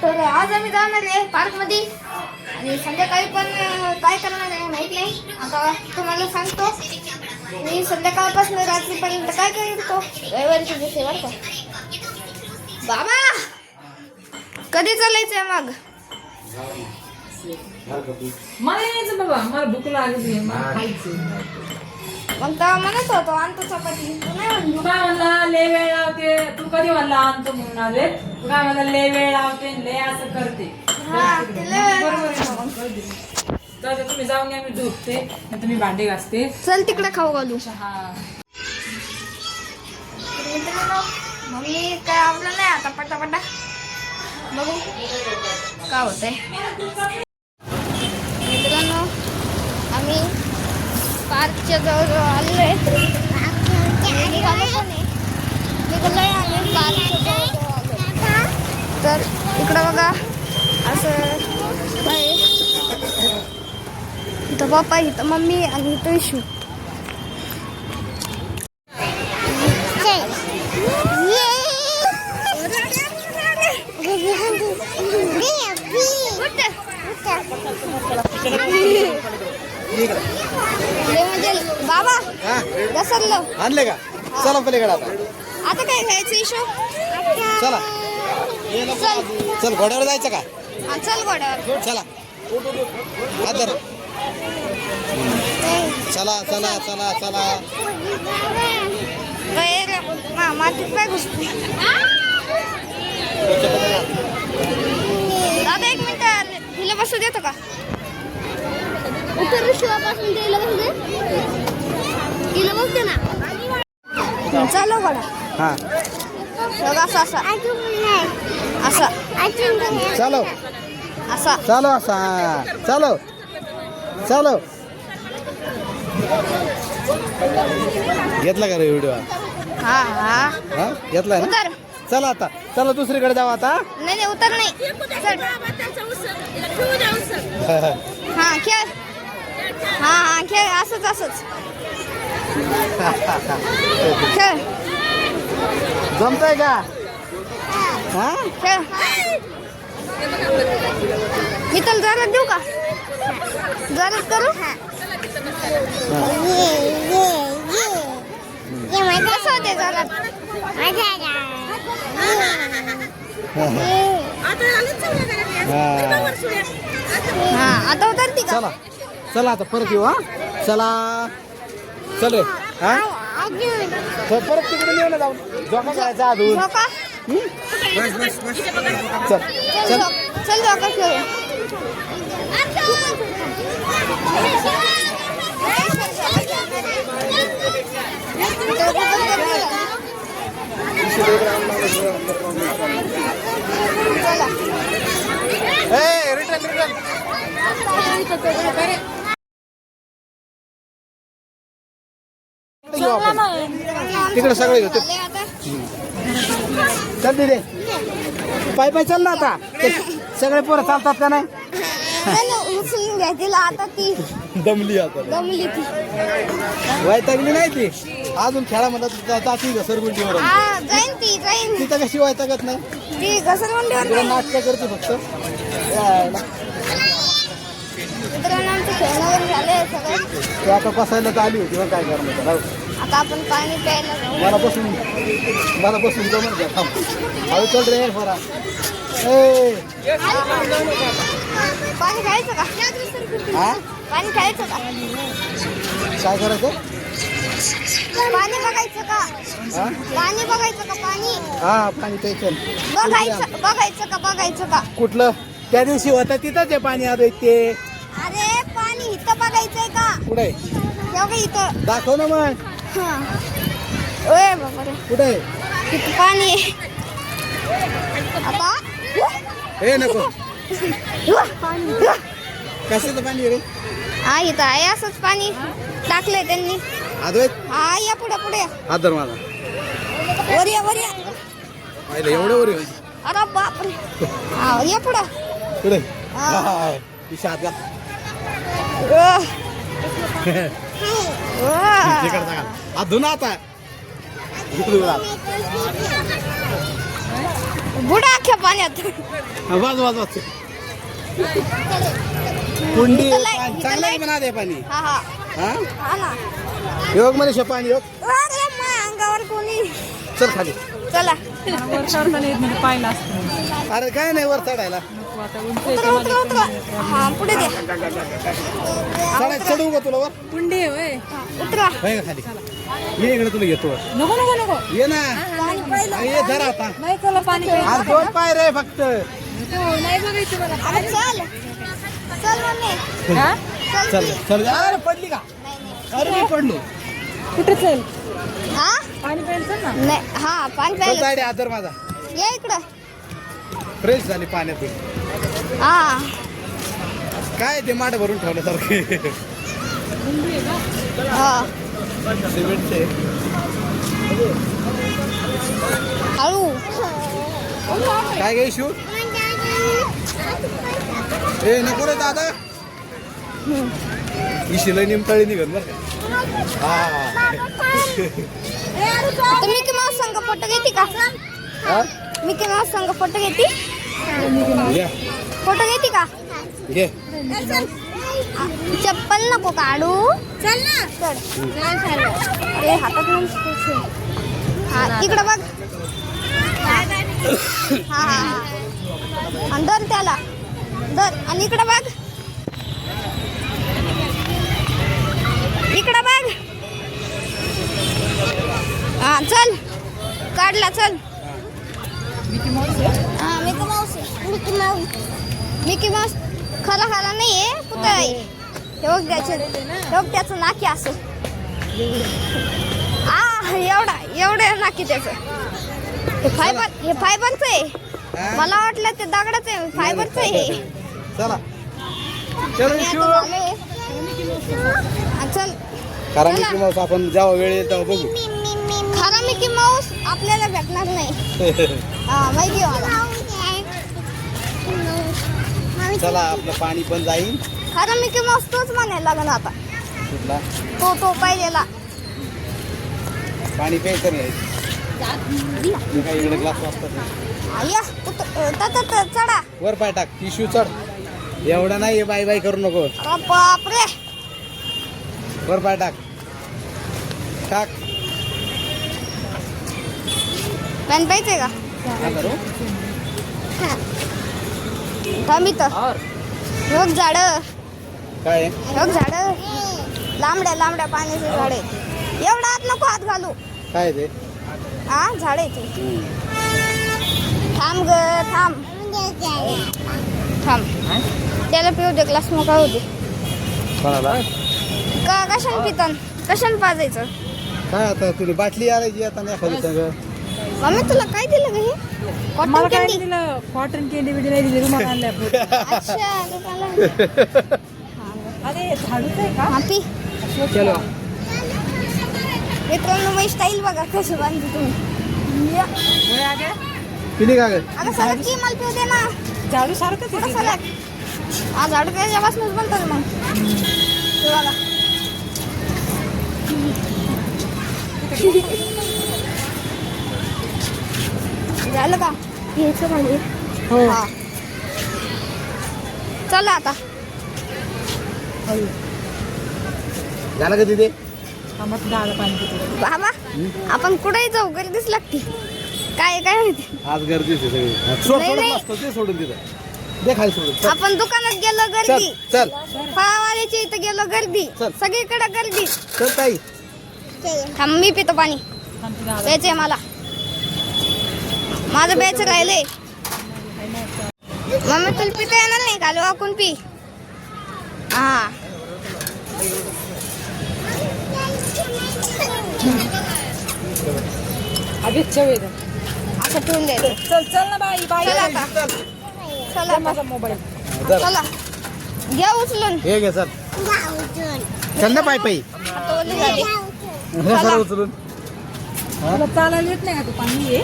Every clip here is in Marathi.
तर आज आम्ही जाणार आहे पार्कमध्ये आणि संध्याकाळी पण काय करणार आहे माहित नाही. आता तुम्हाला सांगतो मी संध्याकाळपासून रात्रीपर्यंत काय करतो रविवारीच्या दिवशी बरं का. बाबा कधी चालायचंय मग? मला यायचं बाबा, मला भूक लागली, मला खायचं. मग तेव्हा म्हणत होतो आणतो चपाती, तू नाही म्हणली. तू काय म्हणला लय वेळ लावते, तू कधी म्हणला आणतो म्हणून आले. तू काय म्हणला लय वेळ लावते, लय असं करते. हा, ते लय वेळ बरोबर आहे ना मग. तर तुम्ही जाऊन या, मी झोपते, नाही तुम्ही भांडे घासते. चल तिकडे खाऊ घालू. हा मित्रांनो मम्मी काय आवडलं नाही आता पटापटा बघू काय होतंय. मित्रांनो आम्ही पार्कच्या जवळ आलेलो आहे. निघालोय आम्ही पार्कच्या जवळ आलो. तर इकडं बघा असं आहे. इथं पप्पा, इथं मम्मी आणि इथं इशू. बाबा घसरलं आणले का? चला पलीकडे आता. आता काय घ्यायचं इशू? चला चल चल घोड्यावर जायचं का? हा, चल गोड्यावर. चला आदर चला चला चला चला. मातीत काय घुसते. दादा एक मिनिट हिला बसू देतो का? शिवापासून तिला बसू दे. तिला बसते ना. चलो गोडा. हा असा असा असा चालो असा चालो असा चालो चालो. घेतला का रे व्हिडिओ? हा हा हा घेतलाय ना. उतर. चला आता चला दुसरीकडे जाऊ आता. नाही नाही उतर नाही. चल. हा खेळ. हा हा खेळ असंच असंच खेळ. जमतंय का? हा खेळ. मी तर जरा देऊ का? जरा करू. कसं होते जरा? हा आता उतरती का? चला चला आता परत येऊ. हा चला चल रे. हा परत तिकडे येऊ ना जाऊन जोका करायचा अजून. झोका. चल चल चल झोका खेळू. चला. ए रिटर्न रिटर्न. तिकडे सगळे होते. चल दे पाय पाय चल ना आता. सगळे पोरं चालतात का नाही? उचलून घ्या तिला आता. ती दमली आता. दमली ती. वैतागली नाही ती अजून. खेळा म्हणतात जाती घसरगुंडीवर. हा जाईन ती जाईन. तिथं कशी वैतागत नाही. ती घसरगुंडीवर तिकडे नाही. नाटकं करते फक्त. मित्रांनो आमचं खेळणं वगैरे झालंय सगळं. ते आता बसायला तर आली होती मग काय करणार राहू. आता आपण पाणी प्यायला जाऊ. मला बसून जमून घ्या. थांब हळू चल रे फरा. ए पाणी खायचं का? हा पाणी खायचं का? काय करायचं? पाणी बघायचं का? हा पाणी बघायचं का? पाणी हा पाणी प्यायचं. बघायचं का? बघायचं का? कुठलं? त्या दिवशी होता तिथंच आहे पाणी आलं ते. अरे पाणी इथं बघायचंय का? कुठे एवढं इथं. दाखव ना मग. हा. ओय बाबा रे. कुठे? इथं पाणी आहे. आता हे नको. पाणी. कशाचं पाणी रे? हा इथं आहे असंच पाणी टाकलंय त्यांनी. अद्वैत हा या पुढे पुढे. आदर माझा. वर या वर या. पाहिलं एवढं वर अरे बापरे. हा या पुढे. कुठे? हा. हात घाल. वा. धुना आता. बुडा अख्ख्या पाण्यात वाज वाज वाज कुंडी इथं लाईट- पाणी इथं चांगलं आहे लाईट- म्हणा दे पाणी हा हा हा हा ना योग मनीषा पाणी योग अरे माझ्या अंगावर कोणी चल खाली चला वर चढताना येत नाही पाहिलं असतं अरे काय नाही वर चढायला नको आता उंच आहे उतरा उतरा उतरा हा पुढे दे चढू का तुला वर कुंडी आहे होय. उतरा होय का खाली ये इकडे तुला घेतो वर. नको नको नको ये ना अरे ये धर आता नाही चला पाणी प्यायचं. आज 2 पाय रे फक्त हो, नाही बघायचं मला अरे चल चल मम्मी हा? चल चल अरे पडली का अरे मी पडलो कुठे चल हा पाणी प्यायचं ना नाही हा पाणी चल प्यायला तायडे आदर माझा ये इकडं फ्रेश झाली पाण्यातून हा काय ते माठ भरून ठेवल्यासारखे हा सिमेंटचे हळू काय गे इशू ए नको रे दादा इशीला निमताळी निघत बरं का हा तर मिकी माऊस संग फोटो घेते का हा? मिकी माऊस संग फोटो घेते घे फोटो घेते का घे चप्पल नको काढू चल ना चल अरे हातात नाही हा इकडं बघ हा हा हा आणि धर त्याला धर आणि इकडं बघ इकडं बघ हा चल काढला चल हा Mickey Mouse Mickey Mouse Mickey Mouse खरा खरा नाहीये पुतळा आहे हे बघ त्याचे हे बघ त्याचं नाकी असं एवढा एवढं नाकी त्याचं हे फायबरचं आहे हा? मला वाटलं ते दगडाचं आहे फायबरचं आहे हे चला चल मी इशू आता झालोय. हा, चल कारण मिकी माऊस आपण जेव्हा वेळ येईल तेव्हा बघू खरा मिकी माऊस आपल्याला भेटणार नाही हा माहिती आहे मला चला आपलं पाणी पण जाईल खरा मिकी माऊस तोच म्हणायला लागला आता कुठला तो पाहिलेला पाणी प्यायचं नाही मी काय इकडे ग्लास वाजतात या चढा वर पाय टाक टिश्यू चढ एवढा नाही बाय बाय करू नको अरे बापरे वर पाय टाक टाक पॅन पाहिजे का हा करू थांब इथं रोग झाड काय आहे? रोग झाड लांबड्या लांबड्या पाण्याचे झाडे एवढा आत नको हात घालू काय आहे ते हा झाड आहे ते थांब ग थांब थांब त्याला पिऊ दे ग्लास मोकळा होऊ दे कोणाला का कशाने पितान कशाने पाजायचं काय आता तुला बाटली आणायची आता नाही खाली सगळं मम्मी तुला काय दिलं ग हे कॉटन मला काय कॅन्डी दिलं कॉटन कॅन्डी बिडी नाही दिली रुमाल आणल्या अच्छा दुकानात. अरे झाडूच आहे का हा पी चलो मित्रांनो मी स्टाईल बघा कशी बांधली तुम्ही या. होय अगं? पिली का ग अगं सलग की मला पिऊ दे ना झाडू सारखंच थोडं आहे सलग हा झाड त्याच्यापासूनच बनतं मग हे बघा. झालं का घ्यायचं म्हणजे हो हा चला आता झालं का तिथे मग डाळ पाणी पितो बाबा आपण कुठेही जाऊ गर्दीच लागते काय काय माहिती आज गर्दीच आहे सगळी सोड नाही, सोडत नाही. नसतो ते सोडून तिथं दे खाली सोडून चल आपण दुकानात गेलो चल गर्दी चल फळावाल्याच्या इथं गेलो गर्दी चल. सगळीकडे गर्दी चल ताई थांब मी पितो पाणी प्यायचंय मला माझं प्यायचं राहिलंय मम्मी तुला पिता येणार नाही का वाकून पी हा आधीच चव येतं असं ठेवून द्यायचं चल चल ना बाई बाई चला आता चला आता. माझा मोबाईल चल चला घ्या उचलून हे घे चल चल ना पाय पायी आता ओली झाली. हे सर उचलून तुला चालायला येत नाही का तू पाणी ये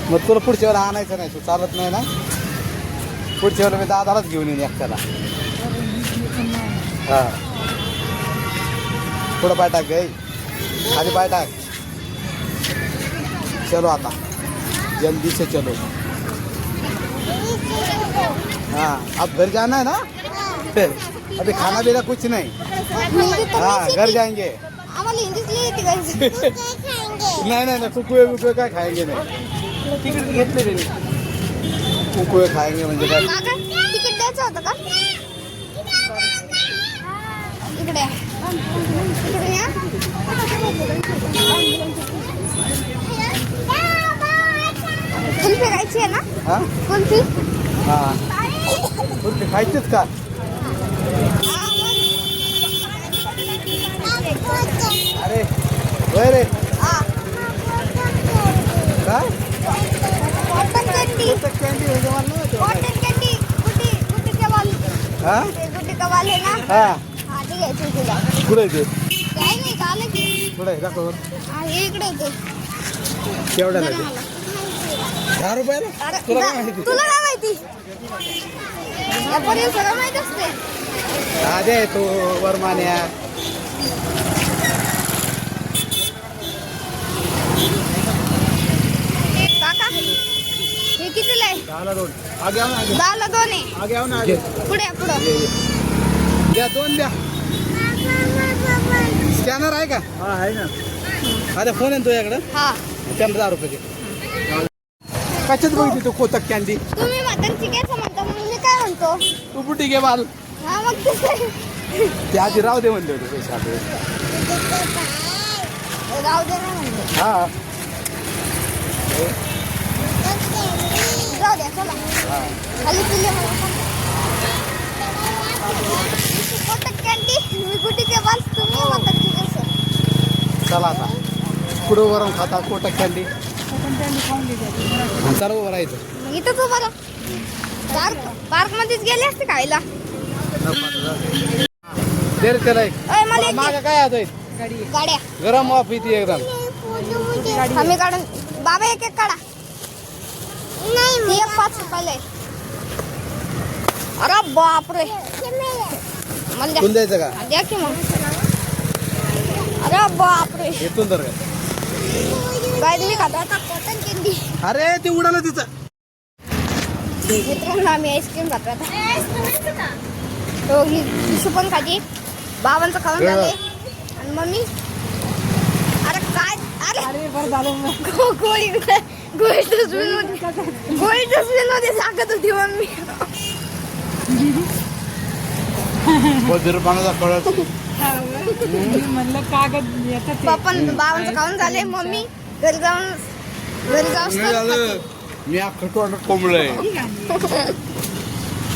मग तुला पुढच्या वेळेला आणायचं नाही तू चालत नाही ना पुढच्या वेळेला मी दादालाच घेऊन येईन एकट्याला हा थोडं पाय टाक गे खाली पाय टाक चलो आता जल्दी से चलो हाँ अब घर जाना है ना अभी खाना पीना कुछ नहीं हिंदी तर हाँ नाही घर शिकली. जाएंगे आम्हाला हिंदीत लिहिते गायचं. नाही नाही नाही कुकुए वुकुए काय खाएंगे नाही तिकीट घेतले त्यांनी कुकुए खाएंगे म्हणजे काय काका तिकीट द्यायचं होतं का इकडे इकडे या. कुल्फी खायची आहे ना हा कुल्फी हा कुल्फी खायचीच का अरे होय रे हा काय कॉटन कॅन्डी कॅन्डी म्हणजे मला नव्हतं. कॉटन कॅन्डी गुटी गुटी कवाल हा ते गुटी कवाल आहे ना हा हा ते घ्यायची तुला कुठे ते काय नाही का आलं की कुठे दाखव हा हे इकडे होते केवढ्याला ते 10 रुपयाला अरे तुला काय माहिती तुला काय माहिती या पोरीला सगळं माहित असते राधे तो वरमान्या काका हे कितीला आहे 10ला 2 आगे आओ ना आगे 10ला 2 आहे आगे आओ ना आगे पुढे या, पुढं द्या 2 द्या स्कॅनर आहे का हा आहे ना अरे फोन आहे तुझ्याकडं हा त्याला 10 रुपये दे कशात बघितली तू कोतक कॅन्डी तुम्ही म्हातारची घ्यायचं म्हणता म्हणून मी काय म्हणतो तू बुटी घे बाल हा मग ते ते आधी राहू दे म्हणले होते पैसे आपले राहू दे ना म्हणते हा जाऊ द्या चला खाली पिल्ले कोटक कॅन्डी मी कुठे के बाल तुम्ही म्हातारची घ्यायचं चला आता पुढं वरून खाता कोटक कॅन्डी सर्व उभं राहायचं मग इथंच उभं राहा पार्क मध्येच गेले असते खायला दे रे त्याला एक. अय मला एक मागं काय आता गाडी दे. गाड्या गरम वाफ येते एकदम आम्ही काढून बाबा एक एक काढा नाही एक 5 रुपयाला आहे. अरे बापरे मला द्या. कोण द्यायचं का द्या की मग अरे बापरे येतून तर काय तुम्ही खाता आता कॉटन कॅन्डी अरे ते उडालं तिचं मित्रांनो आम्ही आईस्क्रीम खातो आता तो ही पण खाती बाबांचं खाऊन झाले आणि मम्मी अरे काय अरे अरे बरं झालं मग. गोळी डस्टबिन मध्ये सांगत होती मम्मी बदर पाण्याचा कळत मी म्हणलं कागद येतात ते. बाबांचं खाऊन झाले मम्मी घरी जाऊन मी अख्खं टोटल कोंबलंय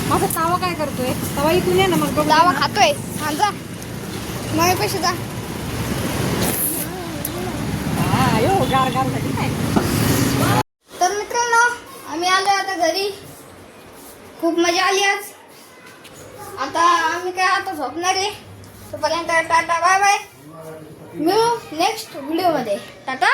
माझा तावा काय करतोय तवा इथून ये ना मग बघू दावा दे ना. खातोय सांग जा मम्मी पैसे जा हा, यो, गार गार साठी काय तर मित्रांनो आम्ही आलो आता घरी खूप मजा आली आज आता आम्ही काय आता झोपणार आहे तोपर्यंत टाटा बाय बाय मिळू नेक्स्ट व्हिडिओ मध्ये टाटा